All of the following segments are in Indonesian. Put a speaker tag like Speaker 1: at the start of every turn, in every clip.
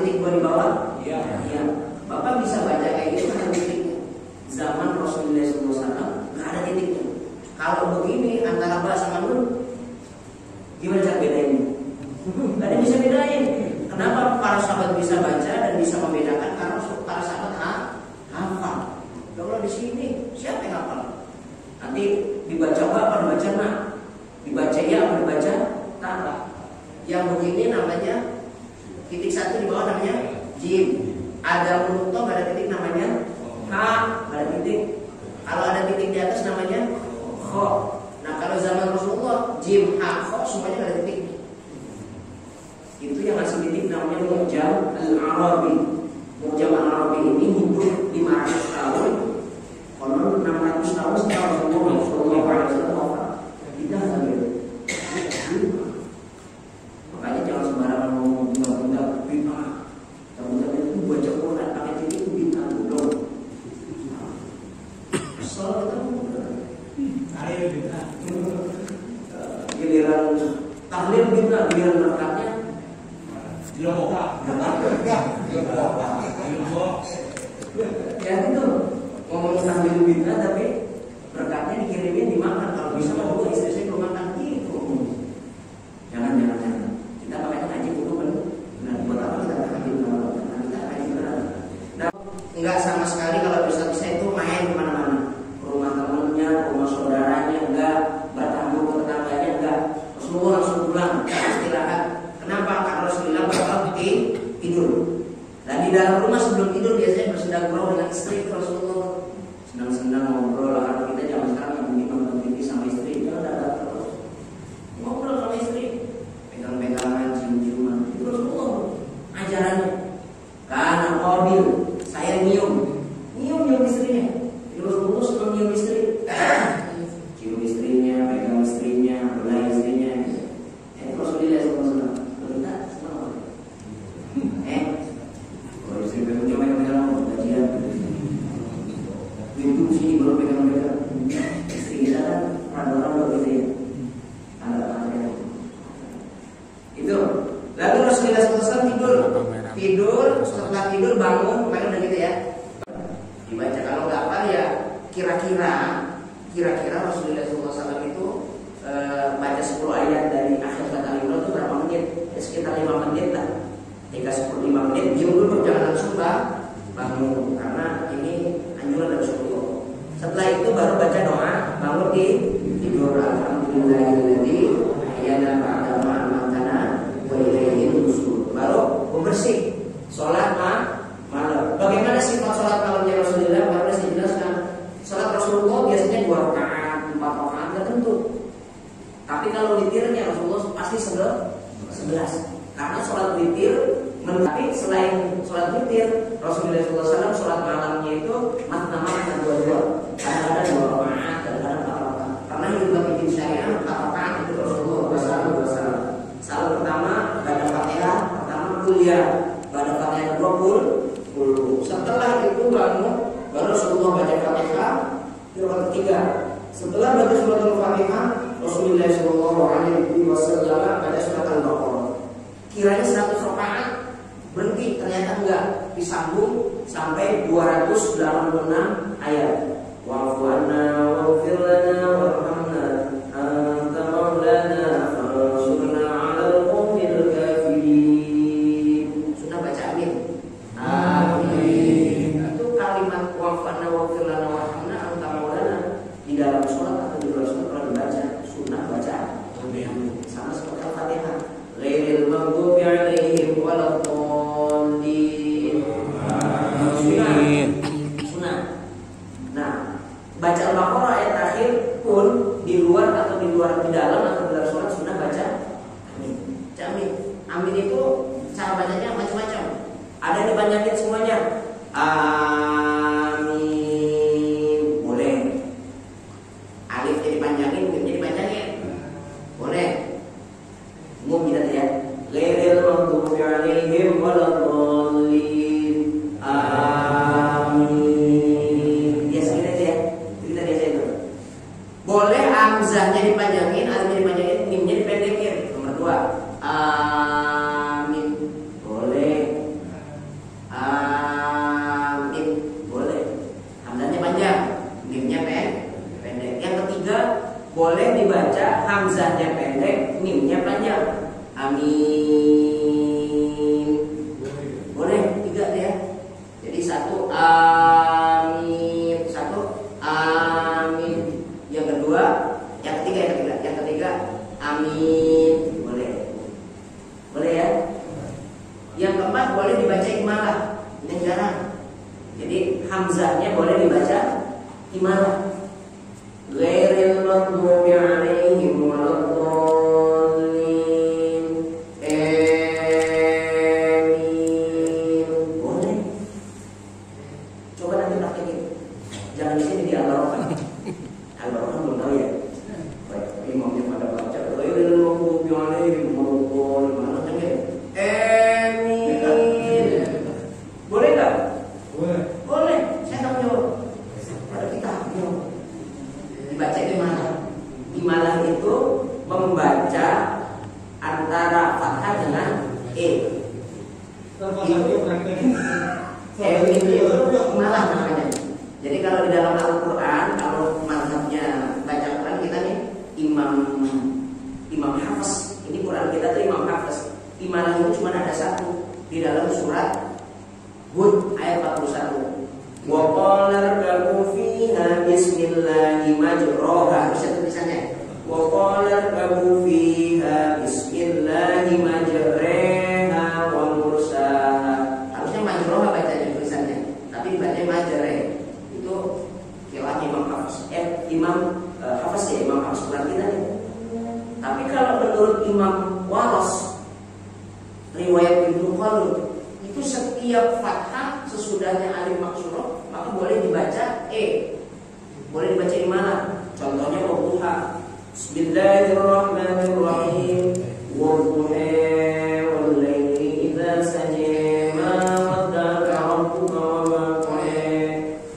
Speaker 1: titik 2 di bawah?
Speaker 2: Iya.
Speaker 1: Iya. Bapak bisa baca kayak gitu ada titiknya. Zaman Rasulullah SAW nggak ada titiknya. Kalau begini antara ba sama nun, gimana cara bedainnya? Nggak ada yang bisa bedain. Kenapa para sahabat bisa baca dan bisa membedakan? Karena para sahabat hafal. Kalau di sini siapa yang hafal? Nanti dibaca ba apa dibaca na? Dibaca ya apa dibaca ta? Yang begini namanya titik 1 di bawah namanya jim. Ada huruf to nggak ada titik namanya ha, nggak ada titik. Kalau ada titik di atas namanya kho. Nah kalau zaman Rasulullah jim ha kho semuanya nggak ada titik. Itu yang ngasih titik namanya Mu'jam al-Arabi. Mu'jam al-Arabi ini hidup 500 tahun, konon 600 tahun setelah Rasulullah SAW. Kita nggak. Makanya jangan sembarangan ngomong bid'ah. Bid'ah itu baca Quran pakai titik itu bid'ah dong. Asal kita ayo bid'ah. Giliran tahlil bid'ah, giliran berkatnya ya itu ngomong tahlil bid'ah tapi berkatnya dikirimin dimakan. Kalau bisa mau gue istri saya belum makan gitu. Jangan. Kita makanya ngaji dulu kan. Nah, buat apa kita ngaji dulu? Kita ngaji beneran. Nah, enggak sama sekali kalau bisa itu main kemana-mana. Ke rumah temannya, ke rumah saudaranya, enggak. Bertamu ke tetangganya, enggak. Rasulullah langsung pulang, istirahat. Kenapa? Karena Rasulullah bakal tidur. Dan di dalam rumah sebelum tidur biasanya bersendang-gurau dengan istri Rasulullah. Senang-senang ngobrol. Kalau kita zaman sekarang nonton TV sama istri, jangan ada terus. Ngobrol sama istri. Pegang-pegangan, cium-ciuman. Itu Rasulullah ajarannya. Karena qabil, saya nyium istrinya. Itu Rasulullah suka nyium istri. Cium istrinya, pegang istrinya, belai istrinya. Rasulullah SAW. Kita senang. Kalau istri pegang-pegang kajian. Itu sini baru pegang-pegang. Istri kita kan rada-rada gitu ya. Itu. Lalu Rasulullah SAW tidur, setelah tidur bangun, kemarin udah gitu ya. Dibaca kalau nggak apa ya kira-kira Rasulullah SAW itu baca 10 ayat dari akhir surat Al-Imran itu berapa menit? Ya, sekitar 5 menit lah. Hingga 5 menit diam dulu, jangan langsung bangun karena ini anjuran dari Rasulullah. Setelah itu baru baca doa bangun tidur. Alhamdulillahilladzi ahyana ba'da ma amatana wa ilaihi nusyur. Baru bersih sholat malam. Bagaimana sifat sholat malamnya Rasulullah? Baru saya jelaskan. Sholat Rasulullah biasanya 2 rakaat, 4 rakaat, nggak tentu. Tapi kalau witirnya Rasulullah pasti 11. Karena sholat witir, tapi selain sholat witir, Rasulullah SAW sholat malamnya itu matna 2-2. Kadang-kadang 2 rakaat, kadang-kadang 4 rakaat. Karena hidup bikin syariah 4 rakaat itu Rasulullah SAW. Salat pertama baca Fatihah, pertama kuliah, baca Fatihah kedua kul. Setelah itu bangun, baru Rasulullah baca Fatihah di rakaat ketiga. Setelah baca surat Al-Fatihah, Rasulullah SAW baca surat Al-Baqarah. Kiranya 100 rakaat, berhenti, ternyata enggak, disambung sampai 286 ayat. Wa'fu anna waghfir lana warhamna anta maulana fansurna 'alal qaumil kafirin. Sudah baca amin? Amin. Itu kalimat wa'fu anna waghfir lana warhamna anta maulana di dalam sholat atau di luar sholat kalau dibaca sunnah baca amin. Sama seperti Al-Fatihah. Ghairil maghdubi 'alaihim waladdallin. Sunnah. Nah, baca Al-Baqarah ayat terakhir pun keempat boleh dibaca imalah. Ini jarang. Jadi hamzahnya boleh dibaca imalah. Ghairil maghdubi 'alaihim waladdallin. Amin. Boleh. Coba nanti praktekin. Jangan di sini di Al-Baqarah. Al-Baqarah belum tahu ya. Baik, imamnya pada baca ghairil maghdubi 'alaihim waladdallin. Mana kan ya? Amin. Boleh enggak? Boleh. Saya tahu jawab. Ada kitabnya. Dibaca imalah. Imalah itu membaca antara fathah dengan e. Itu imalah namanya. Jadi kalau di dalam Al-Quran, kalau mazhabnya baca Quran kita nih Imam Hafiz. Ini Quran kita tuh Imam Hafiz. Imalah itu cuma ada satu di dalam surat Hud ayat 41. Wa qala irkabu fiha bismillahi majraha. Bisa tulisannya. Wa qala irkabu fiha bismillahi majraha wa mursaha. Harusnya majraha bacanya tulisannya, tapi bacanya majrah. Itu qiraat Imam Hafiz. Imam Hafiz ya, Imam Hafiz Quran kita nih. Tapi kalau menurut Imam Waras riwayat Ibnu Khaldun itu setiap fathah sesudahnya alif maksurah maka boleh dibaca boleh dibaca imalah. Contohnya wadduha, bismillahirrahmanirrahim, wadduha wal laili idza saja ma wadda'aka rabbuka wa ma qala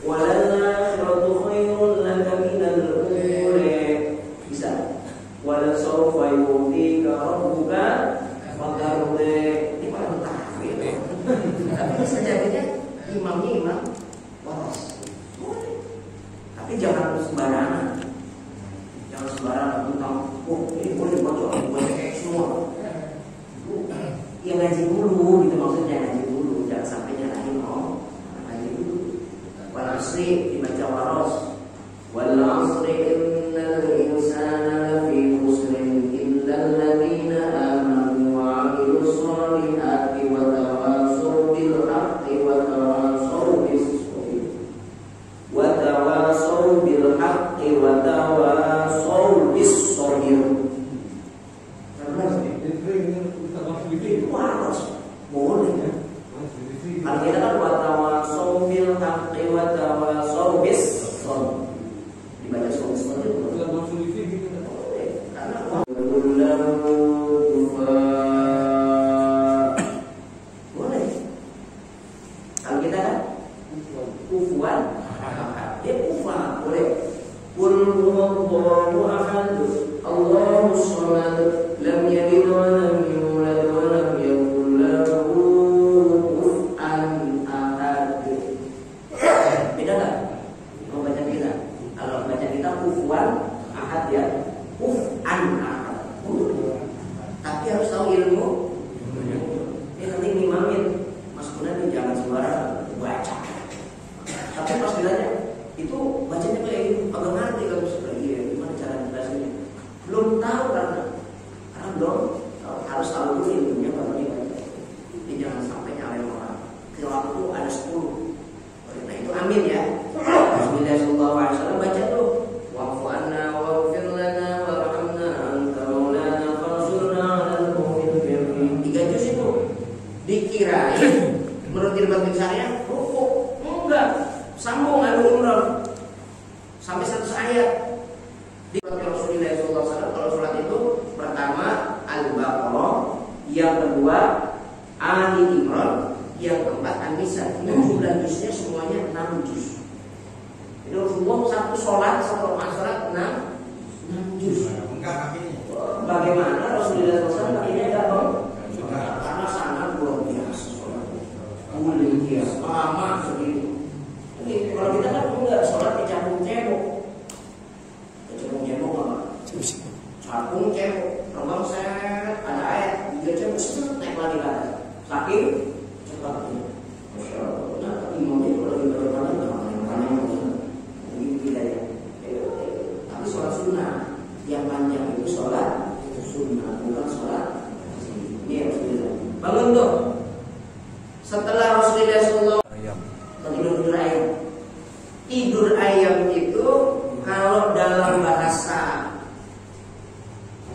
Speaker 1: wa lal akhiratu khairun laka minal ula. Bisa. Wa la sawfa yu'tika rabbuka fatarda. Tapi sejatinya imamnya Imam Waras. Boleh. Tapi jangan sembarangan. Jangan sembarangan tentang ini boleh baca kayak semua. Ya ngaji dulu gitu, maksudnya ngaji dulu. Jangan sampai nyalahin ngaji dulu. Wal asri dibaca Waras. Wal asri innal insana lafi khusrin illa alladziina amanu wa 'amilus shalihati wa tawasaw bil haqqi wa tawasaw bis sabr. Wa tawasaw bil haqqi wa tawasaw bis sabr. Itu harus boleh ya. Kalau kita kan wa tawasaw bil haqqi wa tawasaw bis sabr. Dibaca semua itu boleh. Karena boleh. Kalau kita kan kufuan, dia kufuan boleh. Qul huwallahu ahad, Allahus samad, lam yalid wa lam yulad wa lam yakul lahu kufuwan ahad. Beda kan? Kalau baca kita, kalau baca kita kufuan ahad ya, kufuwan ahad. Tapi harus tahu ilmu. Ini nanti ngimamin. Mas Kunan jangan sembarangan baca. Tapi pas bilangnya itu bacanya kayak gitu, agak ngerti kalau sudah iya gimana cara jelasinnya. Belum tahu karena belum harus tahu dulu ilmunya baru dibaca. Jadi jangan sampai nyalain orang. Qiraat itu ada 10. Nah itu amin ya. Bismillahirrahmanirrahim. Baca tuh. Wa'fu anna waghfir lana warhamna anta maulana fansurna 'alal qawmil kafirin. 3 juz itu. Dikirain menurut Irbat bin Sariyah rukuk. Enggak. Sambung Al-Imran sampai 100 ayat. Di Rasulullah SAW kalau surat itu pertama Al-Baqarah, yang kedua Ali Imran, yang keempat An-Nisa. Ini jumlah juznya semuanya 6 juz. Jadi Rasulullah satu sholat, satu sholat 6 juz. Bagaimana Rasulullah SAW pakai enggak dong? Karena sangat luar biasa sholat. Mulia biasa, lama segitu. Kalau kita kan enggak sholat dicabung-cebok. Dicabung-cebok apa? Cabung-cebok. Terbang set, ada ayat, 3 cebok set, naik lagi ke atas. Saking cepatnya. Masya Allah. Nah, tapi imamnya kalau lagi berjalan jangan mungkin tidak ya. Tapi sholat sunnah yang panjang itu sholat sunnah, bukan sholat. Ini harus dilihat. Bangun tuh. Setelah Rasulullah SAW tidur ayam. Tidur ayam itu kalau dalam bahasa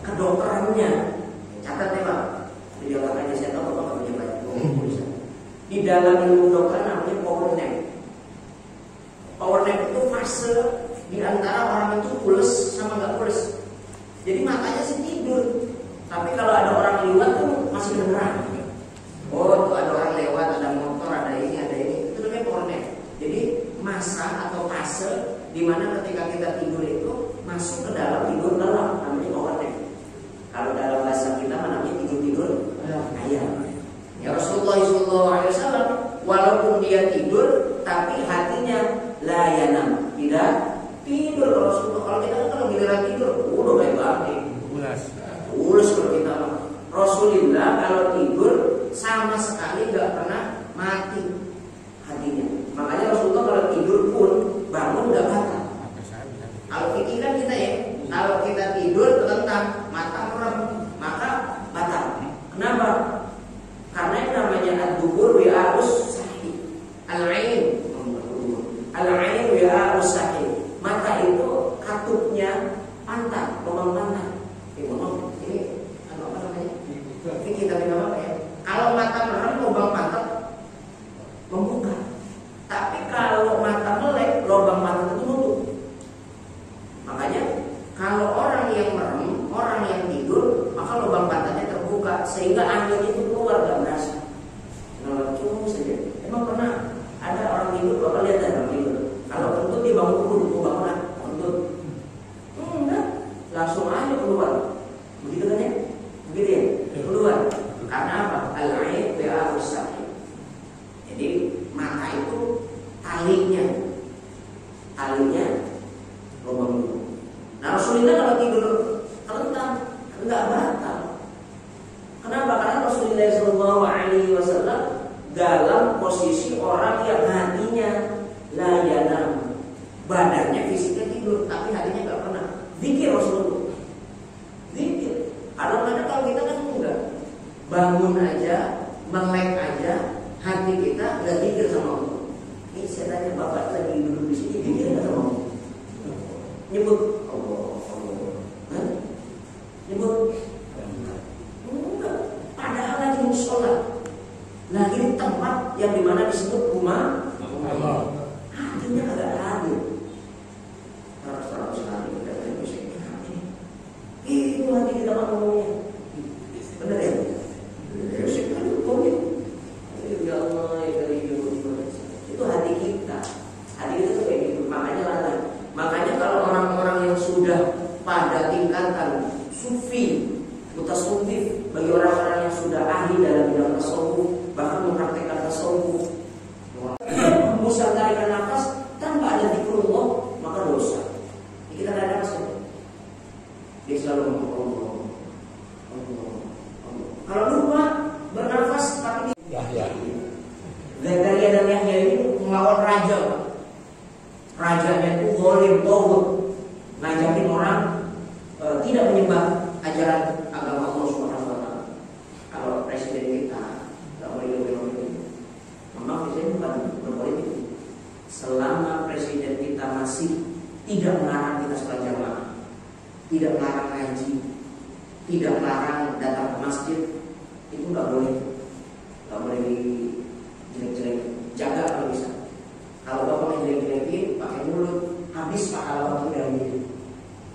Speaker 1: kedokterannya, catat ya Pak. Di otak aja saya tahu Bapak punya banyak. Di dalam ilmu kedokteran namanya power nap. Power nap itu fase di antara orang itu pules sama nggak pules. Jadi matanya sih tidur, tapi kalau ada orang lewat tuh masih beneran. Oh, tuh ada orang lewat, ada motor, ada ini, itu namanya power nap. Jadi masa atau fase di mana ketika kita tidur itu masuk ke dalam tidur lelap, namanya power nap. Kalau dalam bahasa kita namanya tidur ayam. Ya Rasulullah SAW walaupun dia tidur tapi hatinya layanam, tidak tidur. Rasulullah kalau kita kalau giliran tidur udah baik banget. Ulas kalau kita. Rasulullah kalau tidur sama sekali nggak pernah mati hatinya. Makanya Rasulullah kalau tidur pun bangun nggak batal. Kalau pikiran kita ya, kalau kita tidur terlentang mata merem maka batal. Kenapa? Karena yang namanya ad-dubur wi'a'us sahih. Al-ain wi'a'us sahih. Mata itu katupnya pantat, lubang pantat. Ini apa namanya? Ini kita bilang apa ya? Kalau mata merem lubang pantat membuka. Tapi kalau mata melek lubang pantat itu nutup. Makanya kalau orang yang merem, orang yang tidur, maka lubang pantatnya terbuka sehingga angin itu keluar gak berasa. Cuma saja. Emang pernah ada orang tidur, Bapak lihat ada orang tidur. Kalau kentut dia bangun dulu, bangun kentut. Enggak, langsung aja keluar. Begitu kan ya? Begitu ya? Keluar. Karena apa? Al-ain bi'a'us sahih. Jadi mata itu talinya lubang dulu. Nah Rasulullah kalau tidur terlentang enggak batal. Kenapa? Karena Rasulullah SAW dalam posisi orang yang hatinya layanam, badannya fisiknya tidur, tapi hatinya enggak pernah zikir. Rasulullah zikir. Kalau kita kan enggak, bangun aja, melek aja, hati kita enggak zikir sama Allah. Ini saya tanya Bapak lagi duduk di sini, zikir enggak sama Allah? Nyebut Allah. Nyebut enggak. Padahal lagi musola, lagi di tempat yang dimana disebut rumah Allah. Hatinya agak hadir. Terus sekali kita itu hati kita ngomongnya. Benar ya? Ya Allah, itu hati kita. Hati kita tuh kayak gitu. Makanya lalai. Makanya kalau orang-orang yang sudah pada tingkatan sufi, mutasawwif, bagi orang-orang yang sudah ahli dalam bidang tasawuf, bahkan mempraktikkan tasawuf, hembuskan tarikan nafas tanpa ada zikrullah, maka dosa. Kita ada nafas ya? Dia selalu ngomong Allah. Kalau lupa bernafas tapi Yahya. Zakaria dan Yahya ini melawan raja. Rajanya itu zalim, tauhid, ngajakin orang tidak menyembah ajaran agama Allah Subhanahu wa taala. Kalau presiden kita enggak boleh ngomong. Memang presiden bukan berpolitik. Selama presiden kita masih tidak melarang kita sholat jamaah, tidak melarang ngaji, tidak melarang datang ke masjid, itu enggak boleh. Enggak boleh jelek-jelek. Jaga kalau bisa. Kalau Bapak jelek-jelekin pakai mulut, habis pahala Bapak dari itu.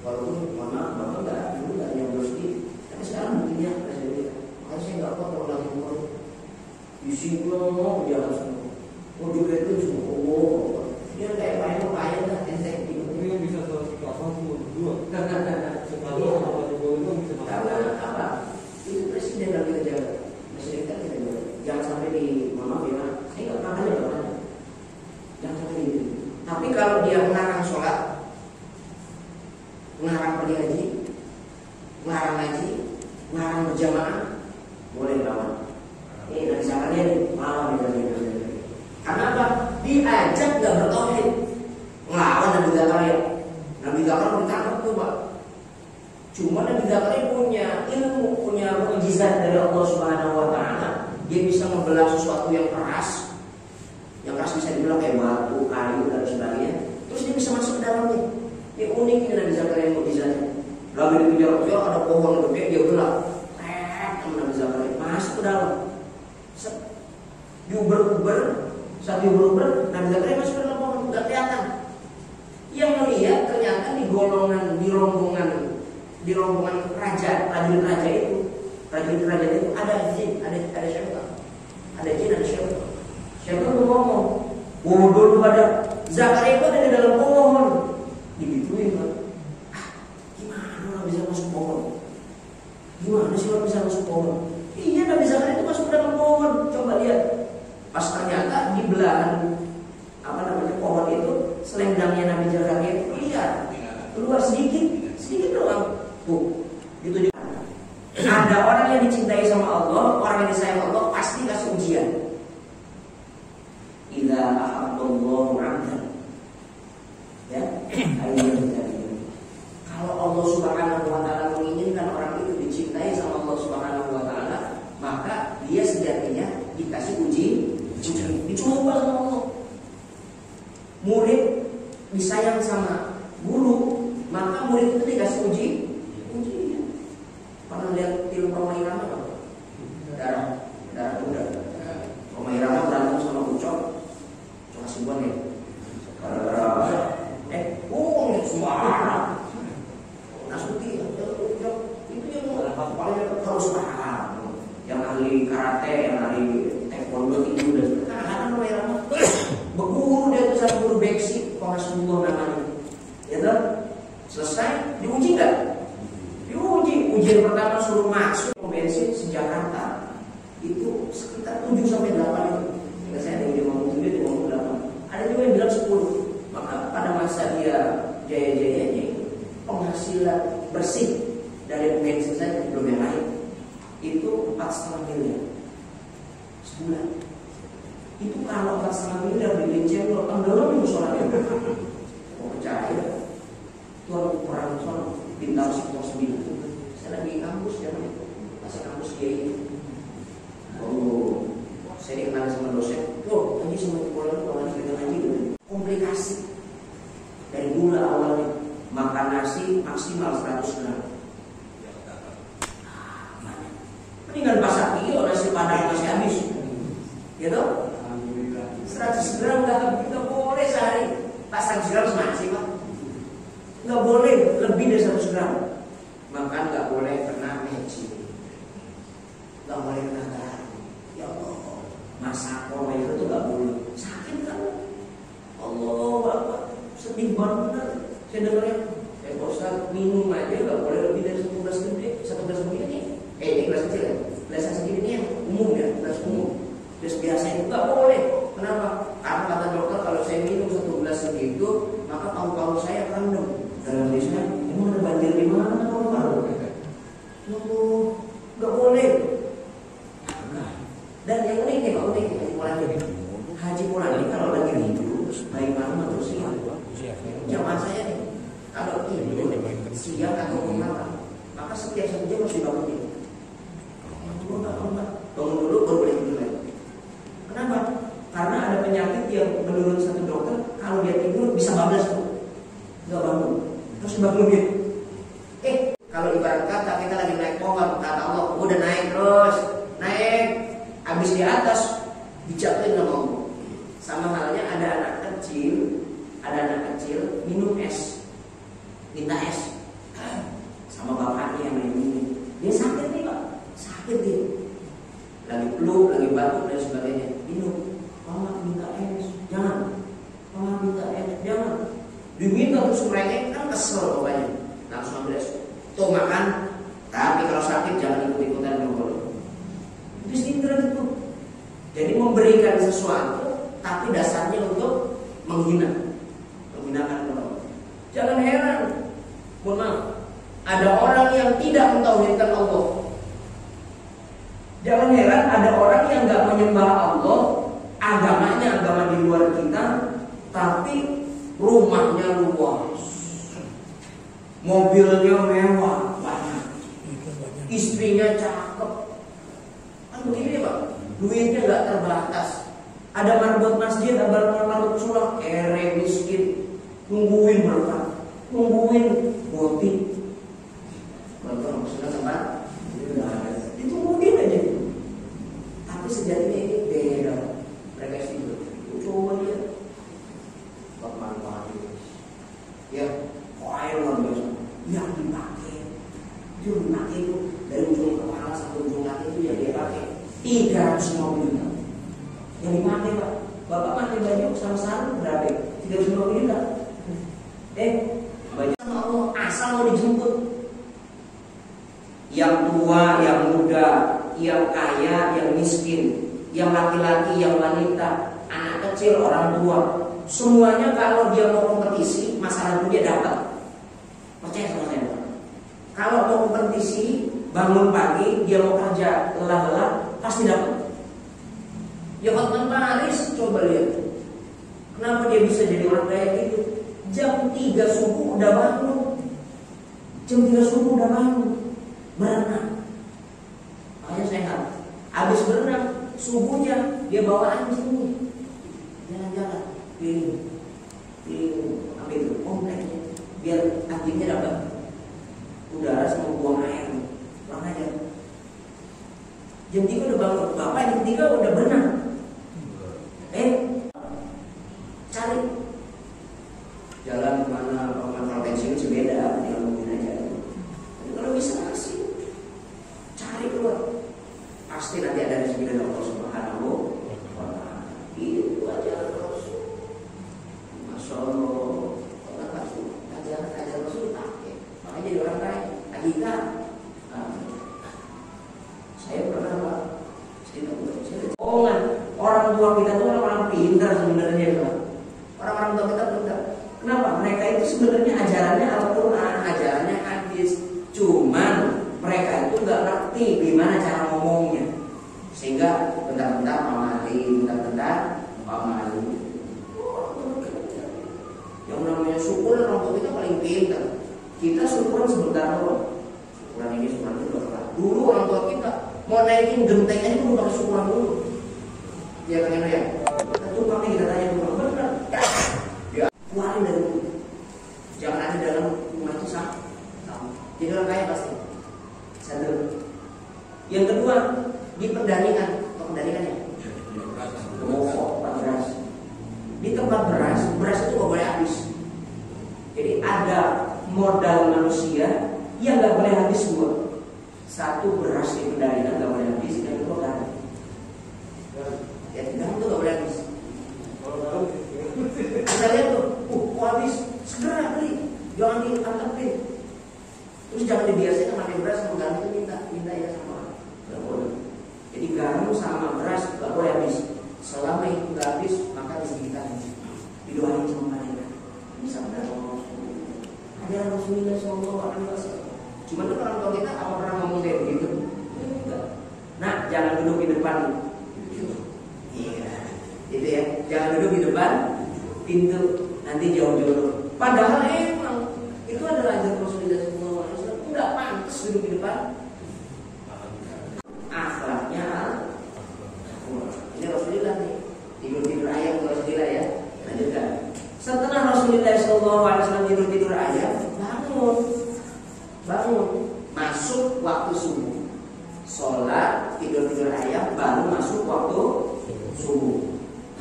Speaker 1: Walaupun mohon maaf Bapak enggak yang bersih, tapi sekarang buktinya presiden kita. Makanya saya enggak kuat kalau lagi ngomong. Di sini ngomong jangan semua. Mau juga itu semua. Dia kayak payah lah enteng gitu. Ini bisa terus dua. Karena apa? Itu presiden yang kita jaga. Presiden kita jaga. Jangan sampai di maaf ya. Saya enggak pernah ada Bapak. Jangan sampai gitu. Tapi kalau dia melarang sholat, melarang pergi haji, melarang ngaji, melarang berjamaah, boleh lawan. Ini Nabi Zakaria nih, malam ini. Karena apa? Diajak nggak bertauhid, ngelawan Nabi Zakaria. Nabi Zakaria ditangkap tuh Pak. Cuma Nabi Zakaria punya ilmu, punya mukjizat dari Allah Subhanahu Wa Taala. dia bisa membelah sesuatu yang keras bisa dibelah kayak batu, kayu dan sebagainya. Terus dia bisa masuk ke dalamnya. Ini unik ini Nabi Zakaria mukjizatnya. Lagi dikejar-kejar ada pohon gede dia belah. Nabi Zakaria masuk ke dalam. Diuber-uber, saat diuber-uber Nabi Zakaria masuk ke dalam pohon, nggak kelihatan. Yang melihat ternyata di rombongan prajurit raja itu ada jin, ada syaitan. Ada jin, ada syaitan. Syaitan tuh ngomong, bodoh lu pada, Zakaria itu ada di dalam pohon. Digituin kan. Gimana orang bisa masuk pohon? Gimana sih orang bisa masuk pohon? Iya, Nabi Zakaria itu masuk ke dalam pohon. Coba lihat. Pas ternyata di belahan pohon itu selendangnya Nabi Zakaria itu keluar sedikit doang. Tuh, gitu juga. Ada orang yang dicintai sama Allah, orang yang disayang Allah pasti kasih ujian. Idza ahabballahu 'abdan, ya, kalau Allah Subhanahu wa taala menginginkan orang itu dicintai sama Allah Subhanahu wa taala, maka dia sejatinya dikasih dicoba sama Allah. Murid disayang sama guru, maka murid itu dikasih ujian. Pernah lihat film Roma Irama kan? Darah kuda. Roma Irama berantem sama Ucok Hasibuan ya. Semua Nasuti itu yang paling harus paham. Yang ahli karate, yang ahli taekwondo itu udah kan Roma Irama. Berguru dia tuh sama guru beksi, Hasibuan namanya. Ya toh? Selesai diuji nggak? Ujian pertama suruh masuk ke bensin se-Jakarta itu sekitar 7-8 itu. Jika saya ada yang ngomong 7, dia ngomong 8. Ada juga yang bilang 10. Maka pada masa dia jaya-jayanya penghasilan bersih dari bensin saja belum yang lain itu 4,5 miliar sebulan. Itu kalau 4,5 miliar di cendol tenggelam musolanya. Mau percaya? Tuan orang soal bintang 9. Saya lagi kampus zaman itu, masa kampus dia itu. Saya dikenal sama dosen. Tadi sama sekolah itu ngaji gitu. Komplikasi dari gula awalnya, makan nasi maksimal 100 gram. Mendingan pasak kilo nasi padang masih habis, gitu? 100 gram nggak boleh sehari. Pas 100 gram masih pak, nggak boleh lebih dari 100 gram. Makan nggak boleh kena meci, nggak boleh kena garam. Ya Allah, masak itu tuh nggak boleh. Sakit kan? Allah, Bapak sedih banget. Saya dengarnya, Ustaz minum aja nggak boleh lebih dari 1 gelas gede, 1 gelas begini. Ini gelas kecil ya, gelas segini ini yang umum ya, gelas umum. Gelas biasa itu nggak boleh. Kenapa? Karena kata dokter kalau saya minum 1 gelas segitu, maka paru-paru saya rendem. Dalam diri saya, emang ada banjir di mana? Nggak boleh. Dan yang unik Haji Mulani kalau lagi tidur baik malam atau siang, jamaah saya nih kalau tidur siang atau malam, maka setiap 1 jam harus dibangunin. Bangun dulu baru boleh tidur lagi. Kenapa? Karena ada penyakit yang menurut satu dokter kalau dia tidur bisa bablas tuh, nggak bangun, terus dibangunin. Kalau ibarat kata kita lagi naik pohon, kata Allah, udah naik terus, naik, habis di atas dijatuhin sama Allah. Sama halnya ada anak kecil minum es, minta es, sama bapaknya yang minum, dia sakit nih pak, sakit dia, lagi flu, lagi batuk dan sebagainya, minum, mama minta es, jangan, mama minta es, jangan, diminta terus mereka kan kesel pokoknya, langsung ambil es. Tuh makan, tapi kalau sakit jangan ikut-ikutan dulu. Itu itu. Jadi memberikan sesuatu, tapi dasarnya untuk menghinakan orang. Jangan heran, mohon maaf, ada orang yang tidak mentauhidkan Allah. Jangan heran ada orang yang nggak menyembah Allah, agamanya agama di luar kita, tapi rumahnya luas. Mobilnya mewah banyak, istrinya cakep, kan begini Pak. duitnya nggak terbatas. Ada marbot masjid, ada marbot musola, kere miskin, nungguin berkah, nungguin boti. Kalau maksudnya tempat, ditungguin aja. Tapi sejatinya ini beda. Mereka itu coba dia, manfaat ya, air luar biasa. Yang dipakai itu dari ujung kepala sampai ujung kaki itu ya dia pakai 350 juta. Yang dipakai Pak, Bapak pakai baju sama sarung berapa? 350 juta. Baju sama Allah asal mau dijemput. Yang tua, yang muda, yang kaya, yang miskin, yang laki-laki, yang wanita, anak kecil, orang tua, semuanya kalau dia mau kompetisi, masalah itu dia dapat. Percaya sama saya. Kalau mau kompetisi, bangun pagi, dia mau kerja lelah-lelah, pasti dapat. Ya Hotman Paris, coba lihat. Kenapa dia bisa jadi orang kayak gitu? Jam 3 subuh udah bangun. Jam 3 subuh udah bangun. Berenang. Makanya sehat. Habis berenang, subuhnya dia bawa anjingnya. Jalan-jalan. Ambil itu kompleknya. Biar anjingnya dapat udara sama buang air. Buang aja. Jam 3 udah bangun. Bapak jam 3 udah berenang. Cari jalan kemana, kalau pensiun sih beda, tinggal mungkin aja. Tapi kalau bisa sih cari keluar, pasti nanti ada rezeki dari Allah Subhanahu wa Ta'ala. Itu aja terus. Masya Allah, orang ajaran Rasul pakai, makanya jadi orang kaya. Kita, saya pernah Pak, orang tua kita tuh orang pintar sebenarnya Pak. Orang-orang tua kita pintar. Kenapa? Mereka itu sebenarnya ajarannya Al-Quran, ajarannya hadis. Cuman mereka itu nggak ngerti gimana cara ngomongnya, sehingga bentar-bentar pamali, bentar-bentar pamali. Yang namanya syukur orang tua kita paling pintar. Kita syukuran sebentar doang. Syukuran ini, syukuran itu udah kelar. Dulu orang tua kita mau naikin genteng aja perlu pakai syukuran dulu. Ya kan ya? Kita tumpangnya kita tanya dulu, benar? Ya, keluarin dari dulu. Jangan ada dalam rumah itu sama. Jadi orang kaya pasti. Satu. Yang kedua, di pendanikan, ya. Tempat beras. Di tempat beras itu nggak boleh habis. Jadi ada modal manusia yang nggak boleh habis dua. Satu, beras di pendanikan nggak boleh habis. Yang kedua garam. Ya, garam itu nggak boleh habis. Kita lihat tuh, habis, segera beli, jangan ditangkapin. Terus jangan dibiasakan pakai beras sama garam itu minta ya sama orang. Nggak boleh. Jadi garam sama beras nggak boleh habis. Selama itu nggak habis, maka disediakan. Didoain sama malaikat. Bisa benar Allah. Ada Rasulullah SAW. Cuman kan orang tua kita apa pernah ngomong kayak begitu? Enggak. Nah, jangan duduk di depan. Iya, gitu ya. Jangan duduk di depan pintu, nanti jauh-jauh. Padahal emang itu adalah ajaran Rasulullah SAW. Enggak pantas duduk di depan. Akhlaknya ini Rasulullah nih. Tidur ayam ke Rasulullah ya. Lanjutkan. Setelah Rasulullah SAW tidur ayam, bangun, masuk waktu subuh. Sholat, tidur ayam, baru masuk waktu subuh.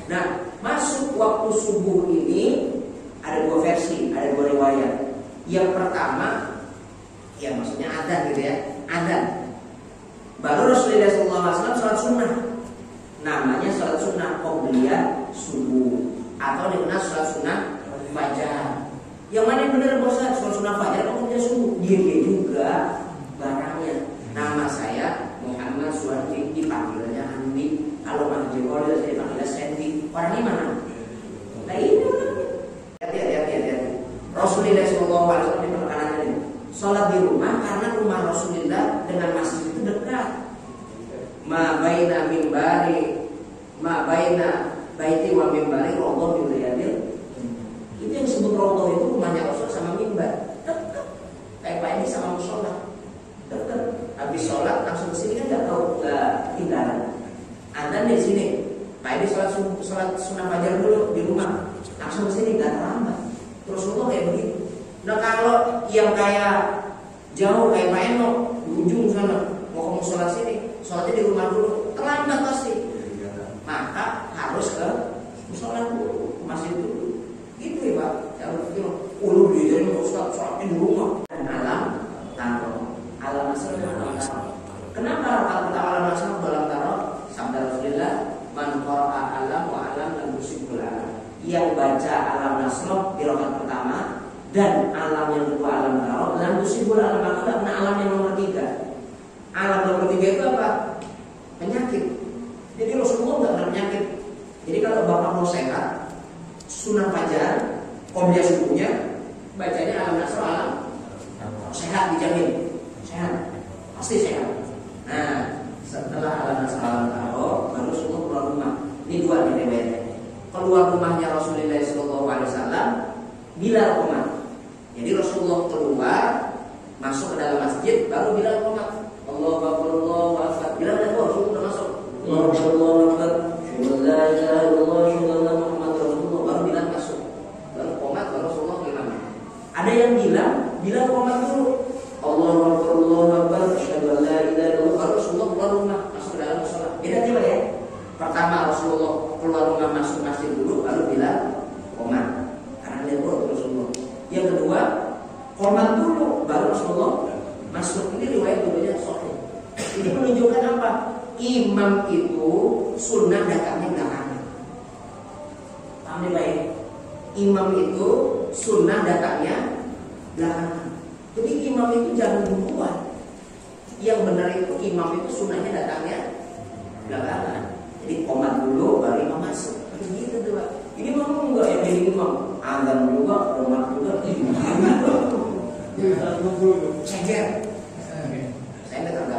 Speaker 1: Nah, masuk waktu subuh ini ada dua versi, ada dua riwayat. Yang pertama, ya maksudnya adzan gitu ya, adzan. Baru Rasulullah SAW sholat sunnah. Namanya sholat sunnah qobliyah subuh, atau dikenal sholat sunnah fajar. Yang mana yang benar Ustaz? Sholat sunnah fajar atau qobliyah subuh? Dia juga barangnya. Nama saya Muhammad Suwardi, dipanggilnya Andi. Kalau Mahdi Kolil saya dipanggilnya Sandy. Orangnya mana? Nah ini orangnya. Hati-hati. Rasulullah SAW di penekanannya ini. Sholat di rumah karena rumah Rasulullah dengan masjid itu dekat. Ma baina baiti wa mimbari rawdah min riyadil. Itu yang disebut rawdah itu rumahnya Rasul sama mimbar. Dekat. Kayak Pak ini sama musola. Dekat. Habis sholat langsung ke sini kan nggak tahu tinggalan. Ada adzan di sini. Pak ini sholat sunnah fajar dulu di rumah, langsung ke sini nggak terlambat. Rasulullah kayak begitu. Nah kalau yang kayak jauh kayak Pak Eno di ujung sana mau kamu sholat sini, sholatnya di rumah dulu, terlambat pasti. Maka harus ke musola dulu, masjid dulu. Gitu ya Pak. Jangan pikir ulu di jadi Ustaz sholatnya di rumah. Dan alam nasr dalam taro. Kenapa kata alam nasr dalam taro? Sabda Rasulullah, man qara'a alam wa alam lam yusibul alam. Yang baca alam nasr di rakaat pertama dan alam yang kedua alam taro, lam yusibul alam, maka enggak kena alam yang nomor 3. Alam nomor 3 itu apa? Penyakit. Jadi Rasulullah enggak kena penyakit. Jadi kalau bapak mau sehat, sunnah fajar, qobliyah subuhnya, bacanya alam nasr alam sehat, dijamin sehat, pasti sehat. Nah, setelah alam nasr alam taro, baru Rasulullah keluar rumah. Ini dua nih riwayatnya. Keluar rumahnya Rasulullah SAW Bilal qomat. Jadi Rasulullah keluar masuk ke dalam masjid, baru Bilal qomat. Allahu Akbar, Allahu Akbar. Bilal udah keluar, sudah masuk. Allahu Akbar, Allahu Akbar. La ilaha illallah, syukurlah Muhammad Rasulullah. Baru Bilal masuk, baru qomat, baru Rasulullah keluar. Ada yang bilang Bilal qomat dulu. Allahu Akbar, Allahu Akbar. Asyhadu an la ilaha illallah. Baru Rasulullah keluar rumah, masuk ke dalam mushola. Beda tiba ya. Pertama Rasulullah keluar rumah masuk masjid dulu, baru Bilal qomat. Karena dia keluar Rasulullah. Yang kedua qomat dulu, baru Rasulullah masuk. Ini riwayat dulunya sahih. Ini menunjukkan apa? Imam itu sunnah datangnya belakangan. Paham ya baik? Imam itu sunnah datangnya belakangan. Jadi imam itu jangan duluan. Yang benar itu imam itu sunnahnya datangnya belakangan. Jadi qomat dulu baru imam masuk. Begitu tuh Pak. Ini mau enggak yang jadi imam? Azan juga, qomat juga. Ceger. Saya enggak